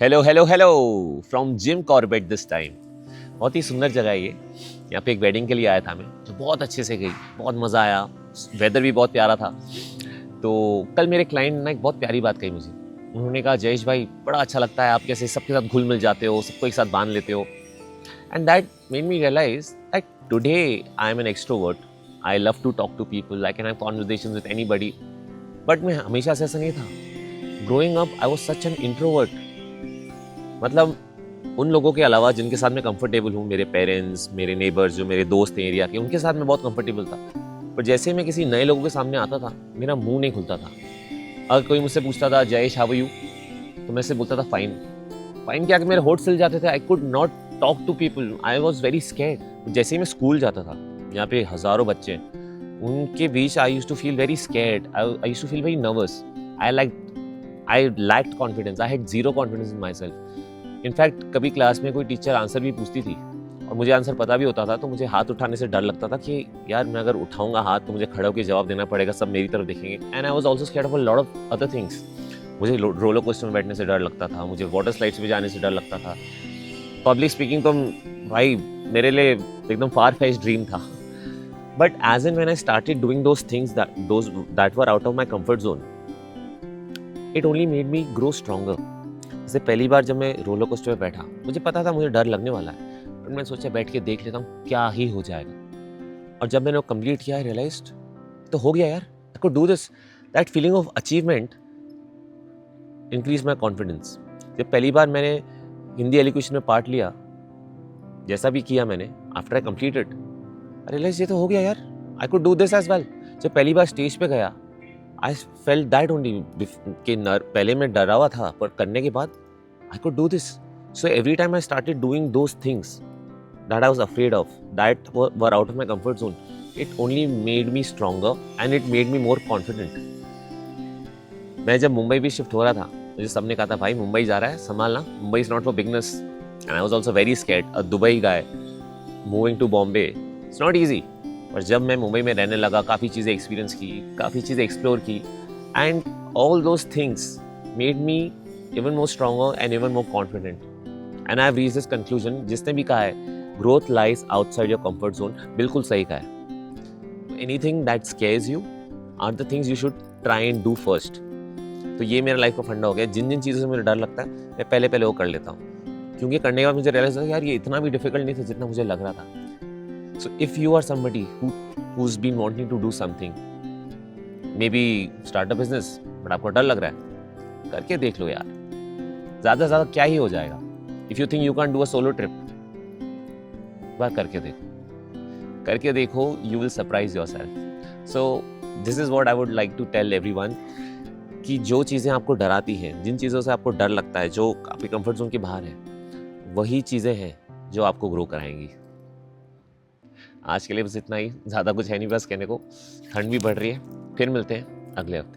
Hello hello hello from Jim Corbett this time. बहुत ही सुंदर जगह है ये। यहाँ पे एक वेडिंग के लिए आया था मैं, जो बहुत अच्छे से गई, बहुत मज़ा आया। वेदर भी बहुत प्यारा था। तो कल मेरे क्लाइंट ने एक बहुत प्यारी बात कही मुझे। उन्होंने कहा, जयेश भाई बड़ा अच्छा लगता है, आप कैसे सबके साथ घुल मिल जाते हो, सबको एक साथ बांध लेते हो। And that made me realize that today I am an extrovert. I love to talk to people, I can have conversations with anybody. But मैं हमेशा से ऐसा नहीं था। Growing up I was such an introvert. मतलब उन लोगों के अलावा जिनके साथ मैं कंफर्टेबल हूँ, मेरे पेरेंट्स, मेरे नेबर्स, जो मेरे दोस्त हैं एरिया के, उनके साथ मैं बहुत कंफर्टेबल था। पर जैसे ही मैं किसी नए लोगों के सामने आता था, मेरा मुंह नहीं खुलता था। अगर कोई मुझसे पूछता था, जयेश हाउ आर यू, तो मैं से बोलता था फाइन। फाइन क्या कि मेरे होठ सिल जाते थे। I could not talk to people, I was very scared. जैसे ही मैं स्कूल जाता था, यहाँ पे हजारों बच्चे हैं, उनके बीच I used to feel very scared, I used to feel very nervous. I lacked confidence, I had zero confidence in my self. In fact कभी क्लास में कोई टीचर आंसर भी पूछती थी और मुझे आंसर पता भी होता था, तो मुझे हाथ उठाने से डर लगता था कि यार मैं अगर उठाऊंगा हाथ तो मुझे खड़े होकर जवाब देना पड़ेगा, सब मेरी तरफ देखेंगे। And I was also scared of a lot of other things. मुझे रोलर कोस्टर में बैठने से डर लगता था, मुझे वाटर स्लाइड्स में जाने से डर लगता था। पब्लिक स्पीकिंग तो भाई मेरे लिए एकदम फार फेच्ड ड्रीम था। But as and when I started doing those things that were out of my comfort zone, it only made me grow stronger. जैसे पहली बार जब मैं रोलर कोस्टर पे बैठा, मुझे पता था मुझे डर लगने वाला है, पर मैंने सोचा बैठ के देख लेता हूँ क्या ही हो जाएगा। और जब मैंने वो कंप्लीट किया, आई रियलाइज्ड तो हो गया यार, I could do this. That feeling of achievement increase my confidence. जब पहली बार मैंने हिंदी एलिक्यूशन में पार्ट लिया, जैसा भी किया मैंने, after I completed, I realize ये तो हो गया यार, I could do this as well. जब पहली बार स्टेज पे गया, आई फेल्ट दैट ओनली कि पहले मैं डरा हुआ था, पर करने के बाद I could do this. So every time I started doing those things that I was afraid of, that were out of my comfort zone, it only made me stronger and it made me more confident. मैं जब मुंबई भी shift हो रहा था, मुझे सबने कहा था भाई मुंबई जा रहा है, संभालना, Mumbai is not for beginners. And I was also very scared, a Dubai guy moving to Bombay, it's not easy. पर जब मैं मुंबई में रहने लगा, काफ़ी चीज़ें एक्सपीरियंस की, काफ़ी चीज़ें एक्सप्लोर की, and all those things made me even more stronger and even more confident. And I have reached this conclusion, जिसने भी कहा है growth lies outside your comfort zone, बिल्कुल सही कहा है। Anything that scares you are the things you should try and do first. तो ये मेरा लाइफ का फंडा हो गया। जिन जिन चीज़ों से मुझे डर लगता है, मैं पहले पहले वो कर लेता हूँ, क्योंकि करने के बाद मुझे रियलाइज होता है यार ये इतना भी डिफिकल्ट नहीं था जितना मुझे लग रहा था। So if you are somebody who's been wanting to do something, maybe start a business, but आपको डर लग रहा है, करके देख लो यार, ज्यादा से ज्यादा क्या ही हो जाएगा। If you think you can do a solo trip, बार करके देखो, you will surprise your self. So this is what I would like to tell everyone, कि जो चीज़ें आपको डराती हैं, जिन चीज़ों से आपको डर लगता है, जो आपके कंफर्ट जोन के बाहर है, वही चीज़ें हैं जो आपको ग्रो कराएंगी। आज के लिए बस इतना ही, ज़्यादा कुछ है नहीं बस कहने को। ठंड भी बढ़ रही है। फिर मिलते हैं अगले हफ्ते।